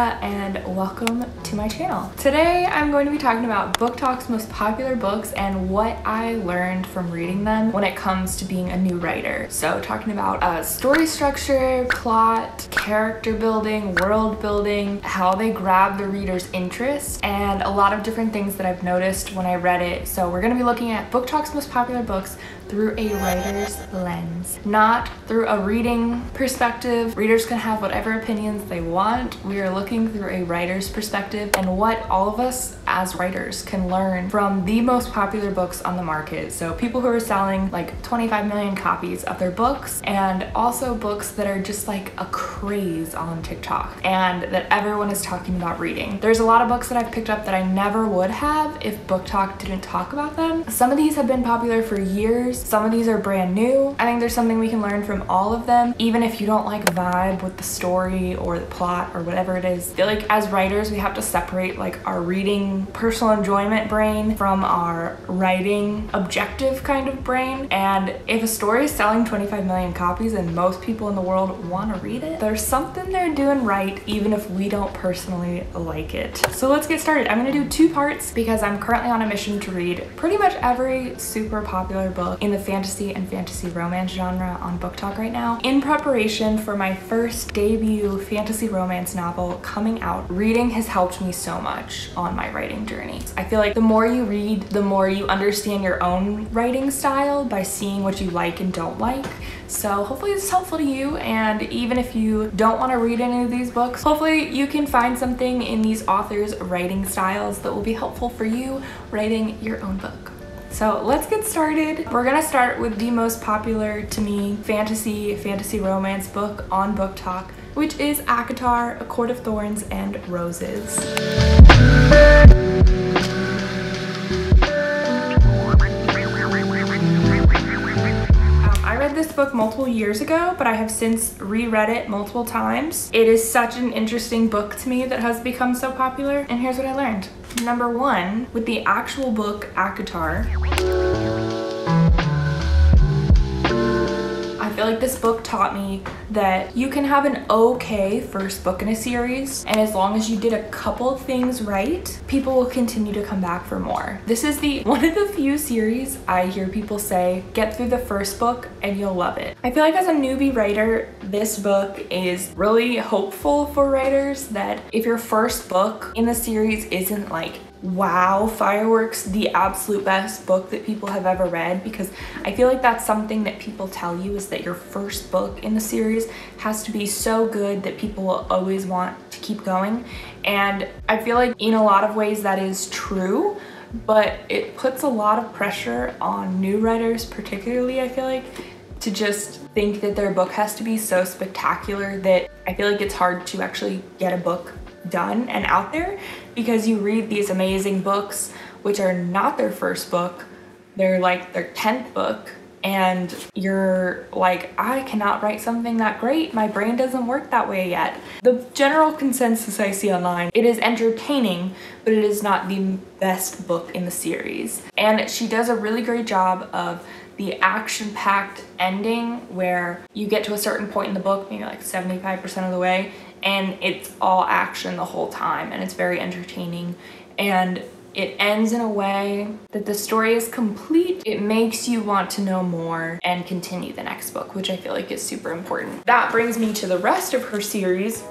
Tahereh and welcome to my channel. Today I'm going to be talking about Booktok's most popular books and what I learned from reading them when it comes to being a new writer. So talking about story structure, plot, character building, world building, how they grab the reader's interest, and a lot of different things that I've noticed when I read it. So we're going to be looking at Booktok's most popular books through a writer's lens, not through a reading perspective. Readers can have whatever opinions they want. We are looking through a writer's perspective and what all of us as writers can learn from the most popular books on the market. So people who are selling like 25 million copies of their books, and also books that are just like a craze on TikTok and that everyone is talking about reading. There's a lot of books that I've picked up that I never would have if Booktok didn't talk about them. Some of these have been popular for years. Some of these are brand new. I think there's something we can learn from all of them, even if you don't like vibe with the story or the plot or whatever it is. I feel like as writers, we have to separate like our reading personal enjoyment brain from our writing objective kind of brain. And if a story is selling 25 million copies and most people in the world want to read it, there's something they're doing right, even if we don't personally like it. So let's get started. I'm going to do two parts because I'm currently on a mission to read pretty much every super popular book in the fantasy and fantasy romance genre on Booktok right now. In preparation for my first debut fantasy romance novel coming out, reading has helped me so much on my writing journey. I feel like the more you read, the more you understand your own writing style by seeing what you like and don't like. So hopefully it's helpful to you, and even if you don't want to read any of these books, hopefully you can find something in these authors' writing styles that will be helpful for you writing your own book. So let's get started. We're gonna start with the most popular to me fantasy romance book on Booktok, which is ACOTAR, A Court of Thorns and Roses. I read this book multiple years ago, but I have since reread it multiple times. It is such an interesting book to me that has become so popular, and here's what I learned. Number one, with the actual book ACOTAR, I feel like this book taught me that you can have an okay first book in a series, and as long as you did a couple things right, people will continue to come back for more. This is one of the few series I hear people say, get through the first book and you'll love it. I feel like as a newbie writer, this book is really hopeful for writers that if your first book in the series isn't like wow, fireworks, the absolute best book that people have ever read, because I feel like that's something that people tell you, is that your first book in the series has to be so good that people will always want to keep going. And I feel like in a lot of ways that is true, but it puts a lot of pressure on new writers, particularly, I feel like, to just think that their book has to be so spectacular that I feel like it's hard to actually get a book done and out there, because you read these amazing books which are not their first book, they're like their 10th book, and you're like, I cannot write something that great, my brain doesn't work that way yet. The general consensus I see online, it is entertaining, but it is not the best book in the series. And she does a really great job of the action-packed ending where you get to a certain point in the book, maybe like 75% of the way, and it's all action the whole time, and it's very entertaining, and it ends in a way that the story is complete. It makes you want to know more and continue the next book, which I feel like is super important. That brings me to the rest of her series.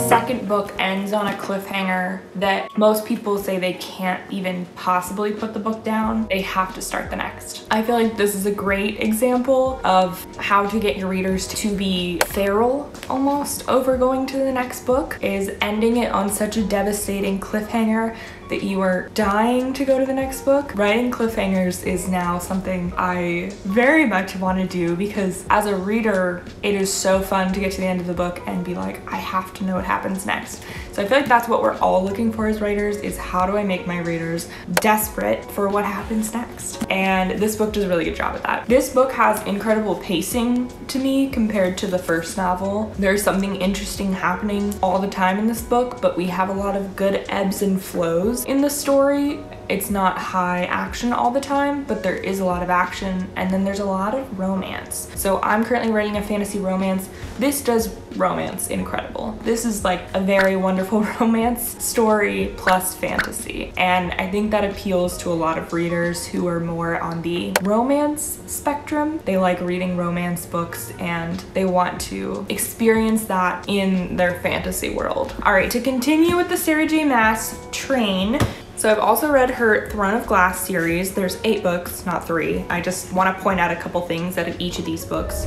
Second book ends on a cliffhanger that most people say they can't even possibly put the book down. They have to start the next. I feel like this is a great example of how to get your readers to be feral almost over going to the next book, is ending it on such a devastating cliffhanger that you are dying to go to the next book. Writing cliffhangers is now something I very much want to do, because as a reader, it is so fun to get to the end of the book and be like, I have to know what happens next. So I feel like that's what we're all looking for as writers, is how do I make my readers desperate for what happens next? next. And this book does a really good job at that. This book has incredible pacing to me compared to the first novel. There's something interesting happening all the time in this book, but we have a lot of good ebbs and flows in the story. It's not high action all the time, but there is a lot of action, and then there's a lot of romance. So I'm currently writing a fantasy romance. This does romance incredible. This is like a very wonderful romance story plus fantasy. And I think that appeals to a lot of readers who are more on the romance spectrum. They like reading romance books and they want to experience that in their fantasy world. All right, to continue with the Sarah J. Maas train, so I've also read her Throne of Glass series. There's 8 books, not 3. I just want to point out a couple things out of each of these books.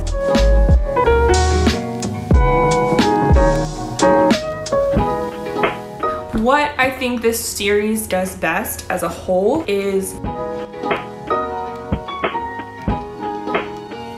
What I think this series does best as a whole is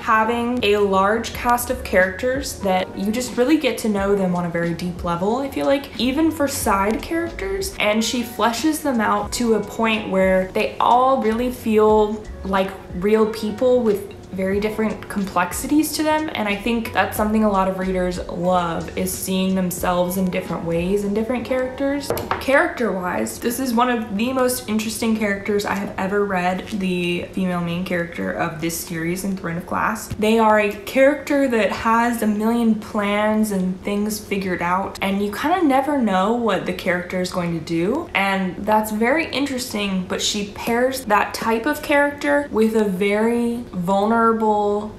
having a large cast of characters that you just really get to know them on a very deep level, I feel like, even for side characters, and she fleshes them out to a point where they all really feel like real people with very different complexities to them. And I think that's something a lot of readers love, is seeing themselves in different ways in different characters. Character-wise, this is one of the most interesting characters I have ever read, the female main character of this series in Throne of Glass. They are a character that has a million plans and things figured out, and you kind of never know what the character is going to do, and that's very interesting. But she pairs that type of character with a very vulnerable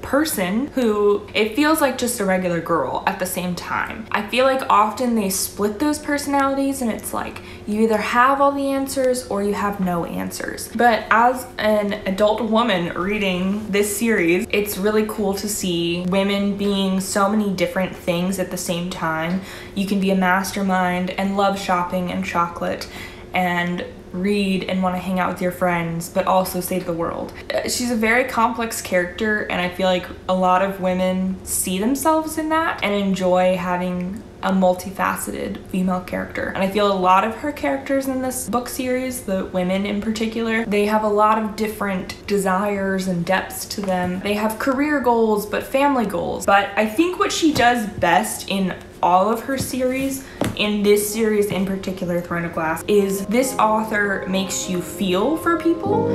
person who it feels like just a regular girl at the same time. I feel like often they split those personalities and it's like you either have all the answers or you have no answers. But as an adult woman reading this series, it's really cool to see women being so many different things at the same time. You can be a mastermind and love shopping and chocolate and read and want to hang out with your friends, but also save the world. She's a very complex character, and I feel like a lot of women see themselves in that and enjoy having a multifaceted female character. And I feel a lot of her characters in this book series, the women in particular, they have a lot of different desires and depths to them. They have career goals, but family goals. But I think what she does best in all of her series, in this series in particular, Throne of Glass, is this author makes you feel for people.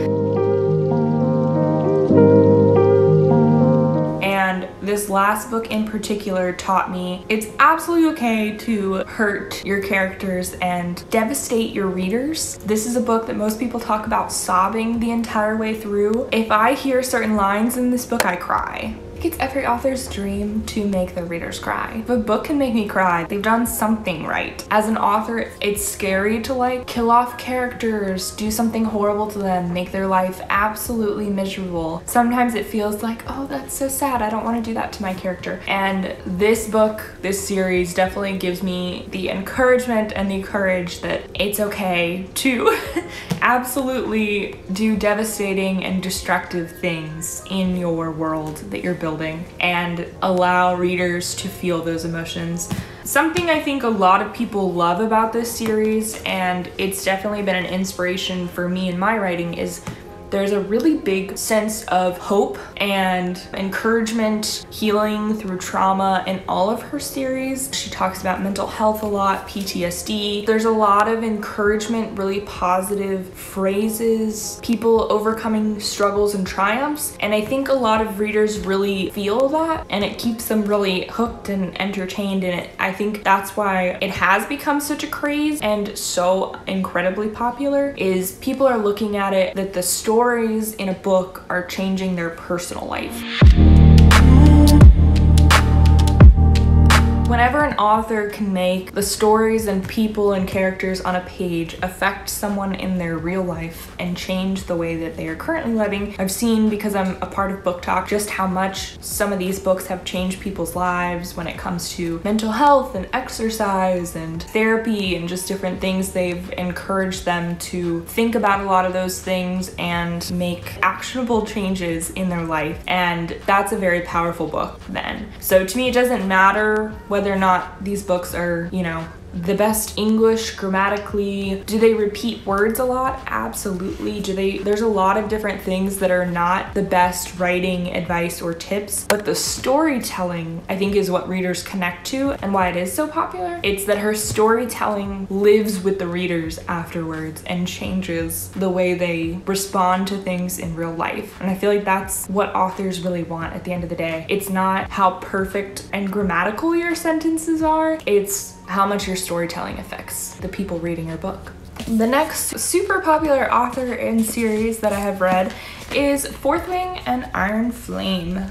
And this last book in particular taught me it's absolutely okay to hurt your characters and devastate your readers. This is a book that most people talk about sobbing the entire way through. If I hear certain lines in this book, I cry. I think it's every author's dream to make their readers cry. If a book can make me cry, they've done something right. As an author, it's scary to like kill off characters, do something horrible to them, make their life absolutely miserable. Sometimes it feels like, oh, that's so sad, I don't want to do that to my character. And this book, this series definitely gives me the encouragement and the courage that it's okay to absolutely do devastating and destructive things in your world that you're building and allow readers to feel those emotions. Something I think a lot of people love about this series, and it's definitely been an inspiration for me in my writing, is there's a really big sense of hope and encouragement, healing through trauma in all of her series. She talks about mental health a lot, PTSD. There's a lot of encouragement, really positive phrases, people overcoming struggles and triumphs. And I think a lot of readers really feel that, and it keeps them really hooked and entertained in it. I think that's why it has become such a craze and so incredibly popular, is people are looking at it that the stories in a book are changing their personal life. Whenever an author can make the stories and people and characters on a page affect someone in their real life and change the way that they are currently living, I've seen, because I'm a part of Booktok, just how much some of these books have changed people's lives when it comes to mental health and exercise and therapy and just different things. They've encouraged them to think about a lot of those things and make actionable changes in their life. And that's a very powerful book then. So to me, it doesn't matter what whether or not these books are, you know, the best English grammatically. Do they repeat words a lot? Absolutely. There's a lot of different things that are not the best writing advice or tips, but the storytelling, I think, is what readers connect to and why it is so popular. It's that her storytelling lives with the readers afterwards and changes the way they respond to things in real life. And I feel like that's what authors really want at the end of the day. It's not how perfect and grammatical your sentences are, it's how much your storytelling affects the people reading your book. The next super popular author and series that I have read is Fourth Wing and Iron Flame.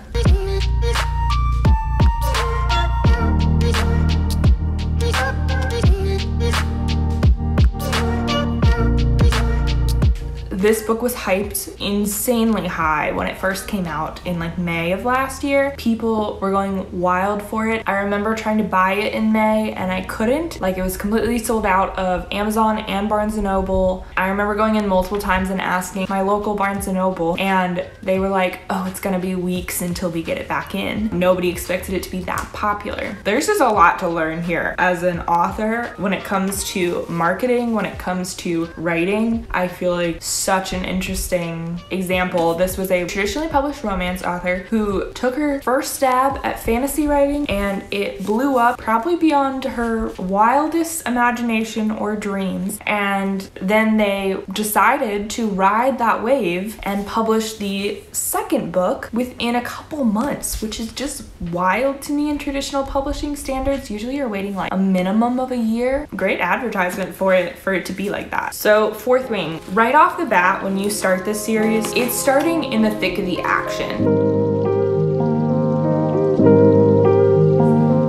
This book was hyped insanely high when it first came out in like May of last year. People were going wild for it. I remember trying to buy it in May and I couldn't. Like, it was completely sold out of Amazon and Barnes & Noble. I remember going in multiple times and asking my local Barnes & Noble, and they were like, oh, it's gonna be weeks until we get it back in. Nobody expected it to be that popular. There's just a lot to learn here as an author when it comes to marketing, when it comes to writing. I feel like such an interesting example. This was a traditionally published romance author who took her first stab at fantasy writing and it blew up probably beyond her wildest imagination or dreams. And then they decided to ride that wave and publish the second book within a couple months, which is just wild to me in traditional publishing standards. Usually you're waiting like a minimum of a year. Great advertisement for it to be like that. So Fourth Wing, right off the bat, when you start this series, it's starting in the thick of the action.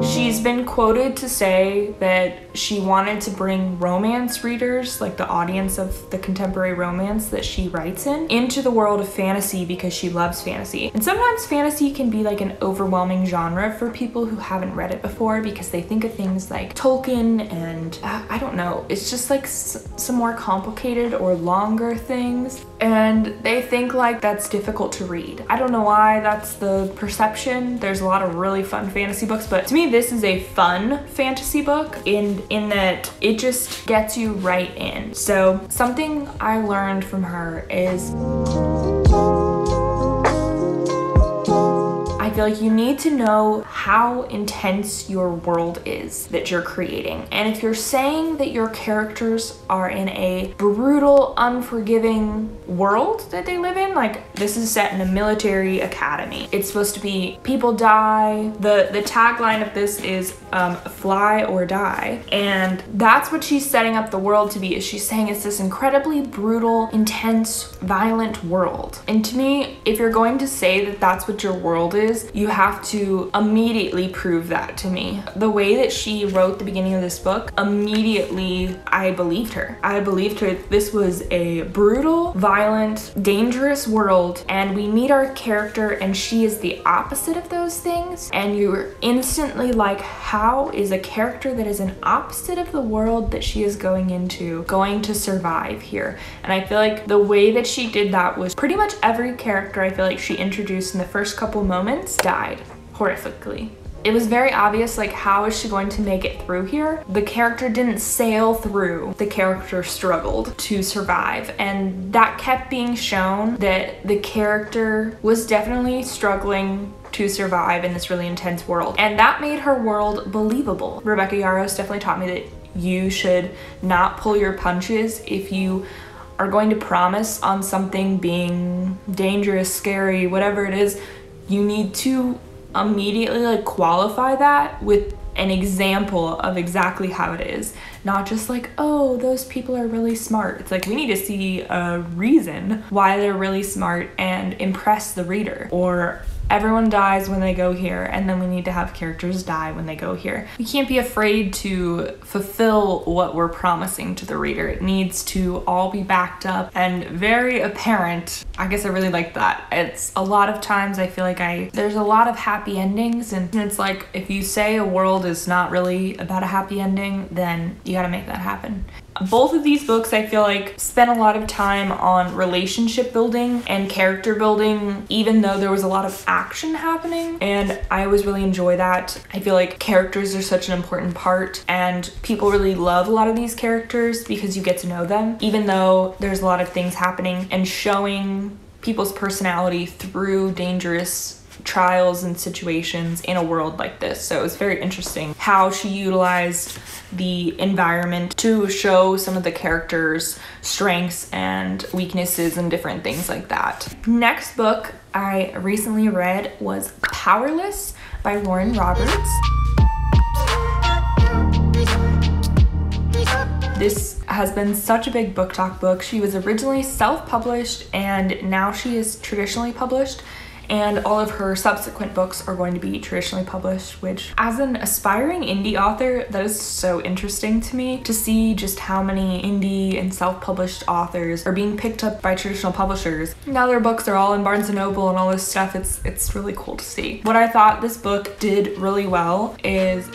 She's been quoted to say that she wanted to bring romance readers, like the audience of the contemporary romance that she writes in, into the world of fantasy because she loves fantasy. And sometimes fantasy can be like an overwhelming genre for people who haven't read it before because they think of things like Tolkien and I don't know, it's just like some more complicated or longer things. And they think like that's difficult to read. I don't know why that's the perception. There's a lot of really fun fantasy books, but to me this is a fun fantasy book in that it just gets you right in. So something I learned from her is I feel like you need to know how intense your world is that you're creating. And if you're saying that your characters are in a brutal, unforgiving world that they live in, like this is set in a military academy. It's supposed to be people die. The tagline of this is fly or die. And that's what she's setting up the world to be, is she's saying it's this incredibly brutal, intense, violent world. And to me, if you're going to say that that's what your world is, you have to immediately prove that to me. The way that she wrote the beginning of this book, immediately I believed her. I believed her. This was a brutal, violent, dangerous world, and we meet our character and she is the opposite of those things, and you're instantly like, how is a character that is an opposite of the world that she is going into going to survive here? And I feel like the way that she did that was pretty much every character I feel like she introduced in the first couple moments died horrifically. It was very obvious, like, how is she going to make it through here? The character didn't sail through, the character struggled to survive, and that kept being shown that the character was definitely struggling to survive in this really intense world, and that made her world believable. Rebecca Yarros definitely taught me that you should not pull your punches. If you are going to promise on something being dangerous, scary, whatever it is, you need to immediately like qualify that with an example of exactly how it is, not just like, oh, those people are really smart. It's like, we need to see a reason why they're really smart and impress the reader. Or everyone dies when they go here, and then we need to have characters die when they go here. We can't be afraid to fulfill what we're promising to the reader. It needs to all be backed up and very apparent. I guess I really like that. It's a lot of times I feel like there's a lot of happy endings, and it's like, if you say a world is not really about a happy ending, then you gotta make that happen. Both of these books, I feel like, spent a lot of time on relationship building and character building, even though there was a lot of action happening, and I always really enjoy that. I feel like characters are such an important part, and people really love a lot of these characters because you get to know them, even though there's a lot of things happening, and showing people's personality through dangerous trials and situations in a world like this. So it's very interesting how she utilized the environment to show some of the characters' strengths and weaknesses and different things like that. Next book I recently read was Powerless by Lauren Roberts. This has been such a big Booktok book. She was originally self-published and now she is traditionally published, and all of her subsequent books are going to be traditionally published, which as an aspiring indie author, that is so interesting to me to see just how many indie and self-published authors are being picked up by traditional publishers. Now their books are all in Barnes & Noble and all this stuff. It's really cool to see. What I thought this book did really well is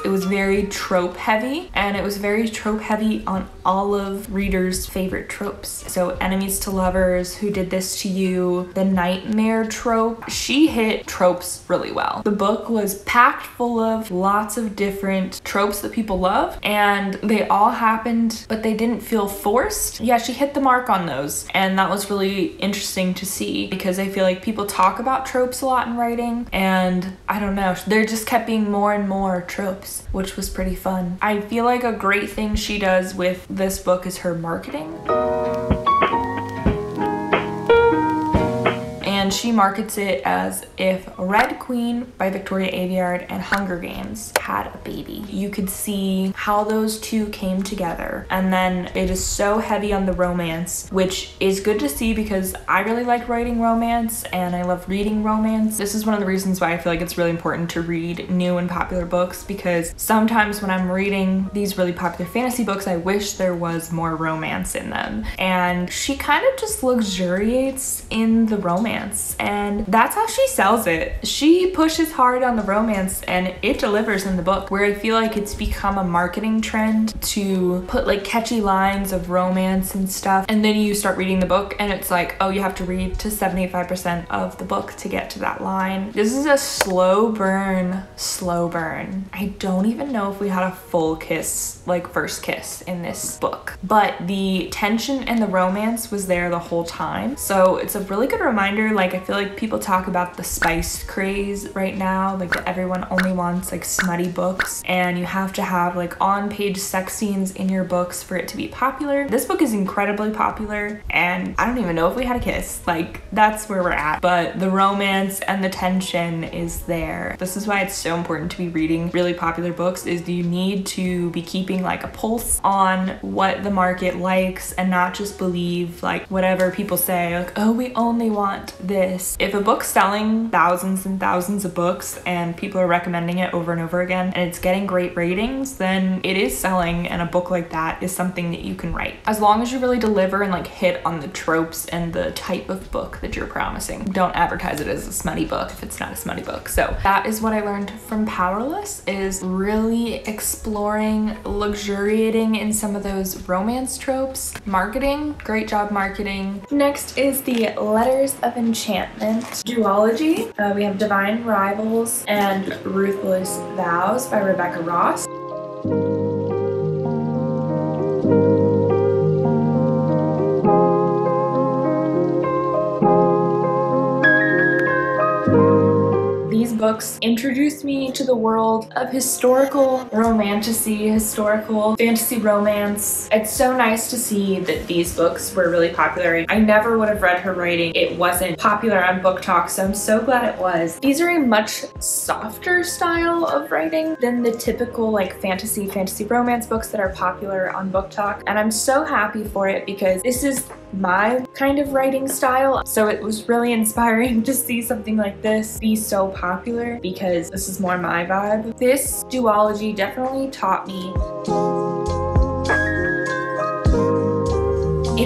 it was very trope heavy, and it was very trope heavy on all of readers' favorite tropes. So enemies to lovers, who did this to you, the nightmare trope. She hit tropes really well. The book was packed full of lots of different tropes that people love, and they all happened, but they didn't feel forced. Yeah, she hit the mark on those, and that was really interesting to see because I feel like people talk about tropes a lot in writing, and I don't know, there just kept being more and more tropes, which was pretty fun. I feel like a great thing she does with this book is her marketing. And she markets it as if Red Queen by Victoria Aveyard and Hunger Games had a baby. You could see how those two came together, and then it is so heavy on the romance, which is good to see because I really like writing romance and I love reading romance. This is one of the reasons why I feel like it's really important to read new and popular books, because sometimes when I'm reading these really popular fantasy books, I wish there was more romance in them, and she kind of just luxuriates in the romance. And that's how she sells it. She pushes hard on the romance and it delivers in the book, where I feel like it's become a marketing trend to put like catchy lines of romance and stuff, and then you start reading the book and it's like, oh, you have to read to 75% of the book to get to that line. This is a slow burn. I don't even know if we had a full kiss, like first kiss in this book, but the tension and the romance was there the whole time. So it's a really good reminder. Like, I feel like people talk about the spice craze right now, like that everyone only wants like smutty books and you have to have like on-page sex scenes in your books for it to be popular. This book is incredibly popular, and I don't even know if we had a kiss. Like, that's where we're at, but the romance and the tension is there. This is why it's so important to be reading really popular books, is you need to be keeping like a pulse on what the market likes and not just believe like whatever people say, like, oh, we only want this. If a book's selling thousands and thousands of books and people are recommending it over and over again and it's getting great ratings, then it is selling, and a book like that is something that you can write. As long as you really deliver and like hit on the tropes and the type of book that you're promising. Don't advertise it as a smutty book if it's not a smutty book. So that is what I learned from Powerless, is really exploring, luxuriating in some of those romance tropes. Marketing, great job marketing. Next is the Letters of Enchantment duology. We have Divine Rivals and Ruthless Vows by Rebecca Ross. These books introduced me to the world of historical romantasy, historical fantasy romance. It's so nice to see that these books were really popular. I never would have read her writing. It wasn't popular on Booktok, so I'm so glad it was. These are a much softer style of writing than the typical like fantasy romance books that are popular on Booktok, and I'm so happy for it because this is my kind of writing style. So it was really inspiring to see something like this be so popular because this is more my vibe. This duology definitely taught me.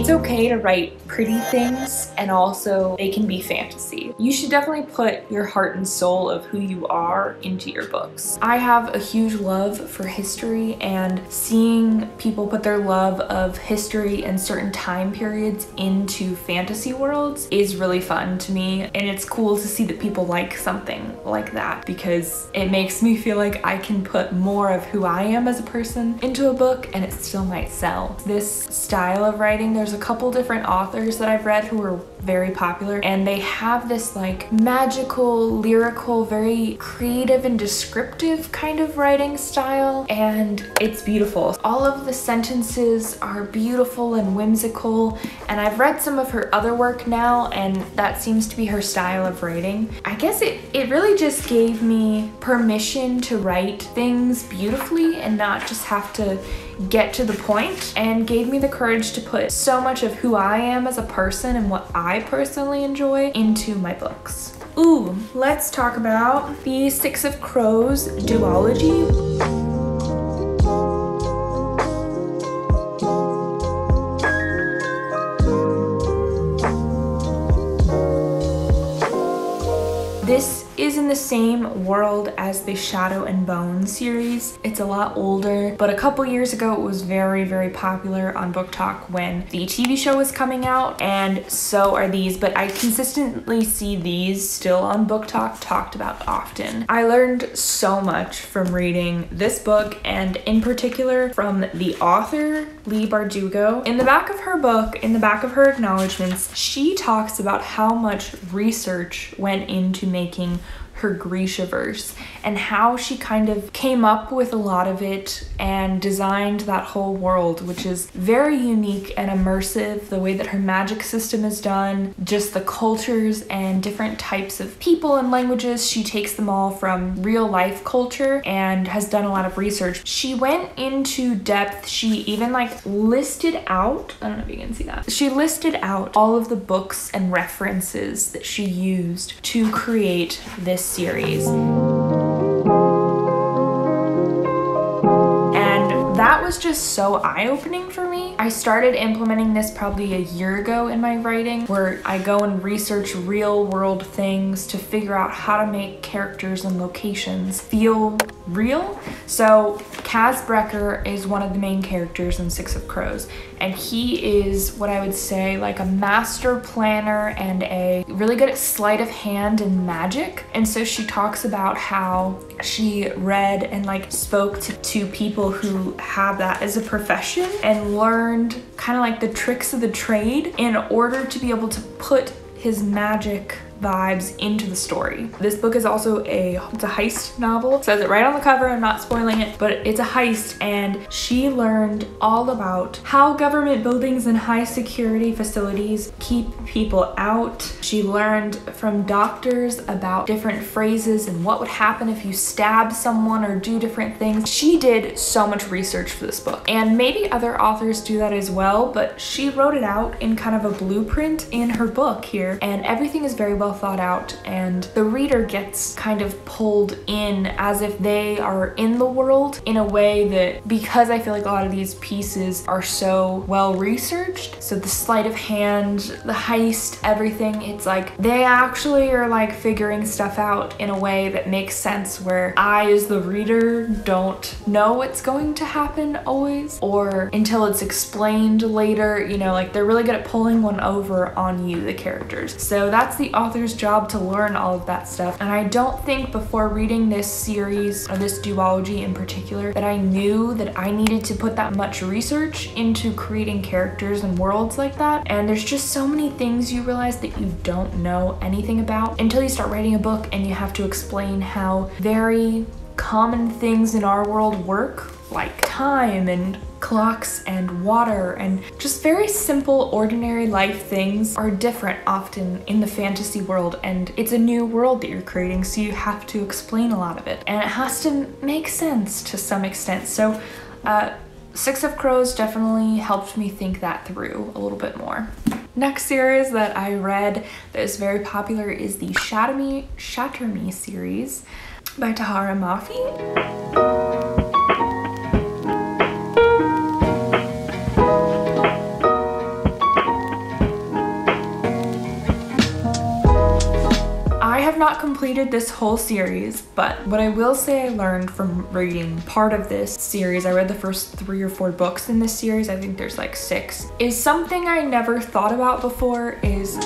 It's okay to write pretty things, and also they can be fantasy. You should definitely put your heart and soul of who you are into your books. I have a huge love for history, and seeing people put their love of history and certain time periods into fantasy worlds is really fun to me, and it's cool to see that people like something like that because it makes me feel like I can put more of who I am as a person into a book and it still might sell. This style of writing, there's a couple different authors that I've read who are very popular, and they have this like magical, lyrical, very creative and descriptive kind of writing style, and it's beautiful. All of the sentences are beautiful and whimsical, and I've read some of her other work now, and that seems to be her style of writing. I guess it really just gave me permission to write things beautifully and not just have to get to the point, and gave me the courage to put so much of who I am as a person and what I personally enjoy into my books. Ooh, let's talk about the Six of Crows duology. This is in the same world as the Shadow and Bone series. It's a lot older, but a couple years ago it was very, very popular on Booktok when the TV show was coming out, and so are these, but I consistently see these still on Booktok talked about often. I learned so much from reading this book, and in particular from the author, Leigh Bardugo. In the back of her book, in the back of her acknowledgements, she talks about how much research went into making her Grishaverse and how she kind of came up with a lot of it and designed that whole world, which is very unique and immersive. The way that her magic system is done, just the cultures and different types of people and languages, she takes them all from real life culture and has done a lot of research. She went into depth. She even like listed out, I don't know if you can see that. She listed out all of the books and references that she used to create this series. That was just so eye-opening for me. I started implementing this probably a year ago in my writing, where I go and research real world things to figure out how to make characters and locations feel real. So Kaz Brecker is one of the main characters in Six of Crows, and he is what I would say like a master planner and a really good at sleight of hand and magic. And so she talks about how she read and like spoke to people who have that as a profession and learned kind of like the tricks of the trade in order to be able to put his magic vibes into the story. This book is also it's a heist novel. It says it right on the cover, I'm not spoiling it, but it's a heist, and she learned all about how government buildings and high security facilities keep people out. She learned from doctors about different phrases and what would happen if you stab someone or do different things. She did so much research for this book, and maybe other authors do that as well, but she wrote it out in kind of a blueprint in her book here, and everything is very well thought out, and the reader gets kind of pulled in as if they are in the world in a way that, because I feel like a lot of these pieces are so well researched, so the sleight of hand, the heist, everything, it's like they actually are like figuring stuff out in a way that makes sense, where I as the reader don't know what's going to happen always, or until it's explained later, you know, like they're really good at pulling one over on you, the characters. So that's the author's job to learn all of that stuff, and I don't think before reading this series, or this duology in particular, that I knew that I needed to put that much research into creating characters and worlds like that. And there's just so many things you realize that you don't know anything about until you start writing a book and you have to explain how very common things in our world work, like time and clocks and water, and just very simple ordinary life things are different often in the fantasy world, and it's a new world that you're creating, so you have to explain a lot of it, and it has to make sense to some extent. So Six of Crows definitely helped me think that through a little bit more. Next series that I read that is very popular is the Shatter Me series by Tahereh and Mafi. not completed this whole series, but what I will say I learned from reading part of this series, I read the first 3 or 4 books in this series, I think there's like 6, is something I never thought about before is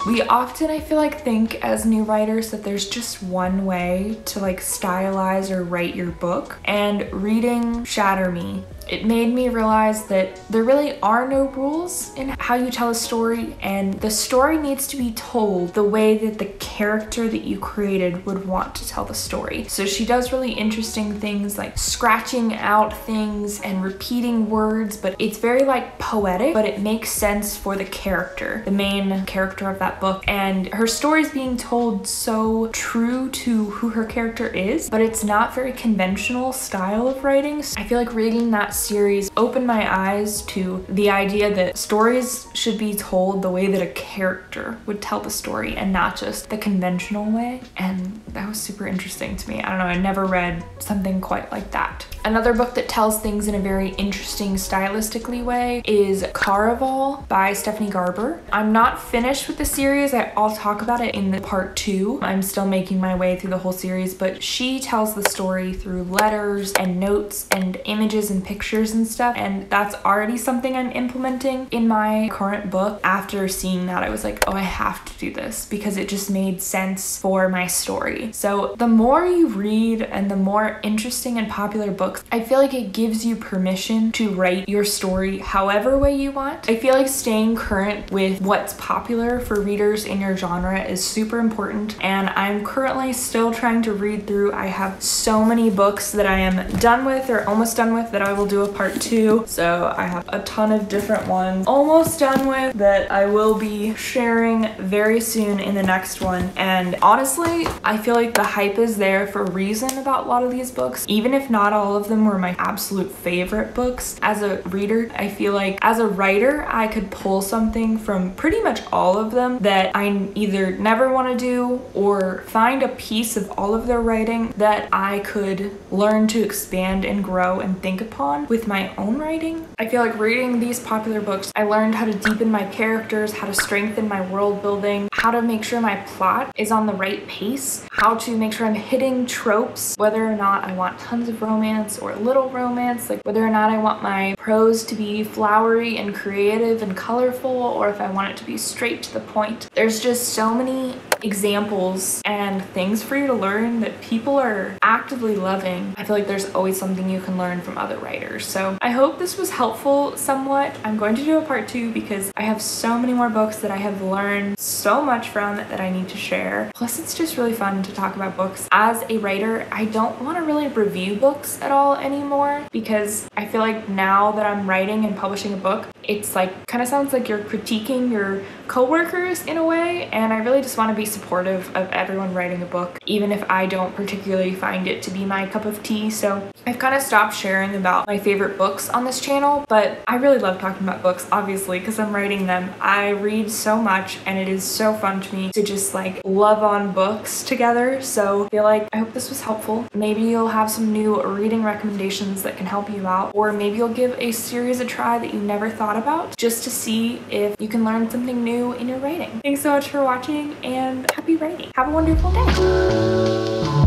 we often, I feel like, think as new writers that there's just one way to like stylize or write your book, and reading Shatter me, it made me realize that there really are no rules in how you tell a story, and the story needs to be told the way that the character that you created would want to tell the story. So she does really interesting things like scratching out things and repeating words, but it's very like poetic, but it makes sense for the character, the main character of that book, and her story's being told so true to who her character is, but it's not very conventional style of writing. So I feel like reading that series opened my eyes to the idea that stories should be told the way that a character would tell the story and not just the conventional way, and that was super interesting to me. I don't know, I never read something quite like that. Another book that tells things in a very interesting stylistically way is Caraval by Stephanie Garber. I'm not finished with the series. I'll talk about it in the part 2. I'm still making my way through the whole series, but she tells the story through letters and notes and images and pictures and stuff, and that's already something I'm implementing in my current book. After seeing that, I was like, oh, I have to do this because it just made sense for my story. So the more you read and the more interesting and popular books, I feel like it gives you permission to write your story however way you want. I feel like staying current with what's popular for readers in your genre is super important, and I'm currently still trying to read through. I have so many books that I am done with or almost done with that I will do a part 2. So I have a ton of different ones almost done with that I will be sharing very soon in the next one. And honestly, I feel like the hype is there for a reason about a lot of these books, even if not all of them were my absolute favorite books. As a reader, I feel like as a writer, I could pull something from pretty much all of them that I either never want to do or find a piece of all of their writing that I could learn to expand and grow and think upon with my own writing. I feel like reading these popular books, I learned how to deepen my characters, how to strengthen my world building, how to make sure my plot is on the right pace, how to make sure I'm hitting tropes, whether or not I want tons of romance or little romance, like whether or not I want my prose to be flowery and creative and colorful, or if I want it to be straight to the point. There's just so many examples and things for you to learn that people are actively loving. I feel like there's always something you can learn from other writers. So I hope this was helpful somewhat. I'm going to do a part 2 because I have so many more books that I have learned so much from that I need to share. Plus, it's just really fun to talk about books. As a writer, I don't want to really review books at all anymore because I feel like now that I'm writing and publishing a book, it's like kind of sounds like you're critiquing your coworkers in a way, and I really just want to be supportive of everyone writing a book, even if I don't particularly find it to be my cup of tea. So I've kind of stopped sharing about my favorite books on this channel, but I really love talking about books, obviously, because I'm writing them. I read so much and it is so fun to me to just like love on books together. So I feel like I hope this was helpful. Maybe you'll have some new reading recommendations that can help you out, or maybe you'll give a series a try that you never thought about just to see if you can learn something new in your writing. Thanks so much for watching and happy writing. Have a wonderful day.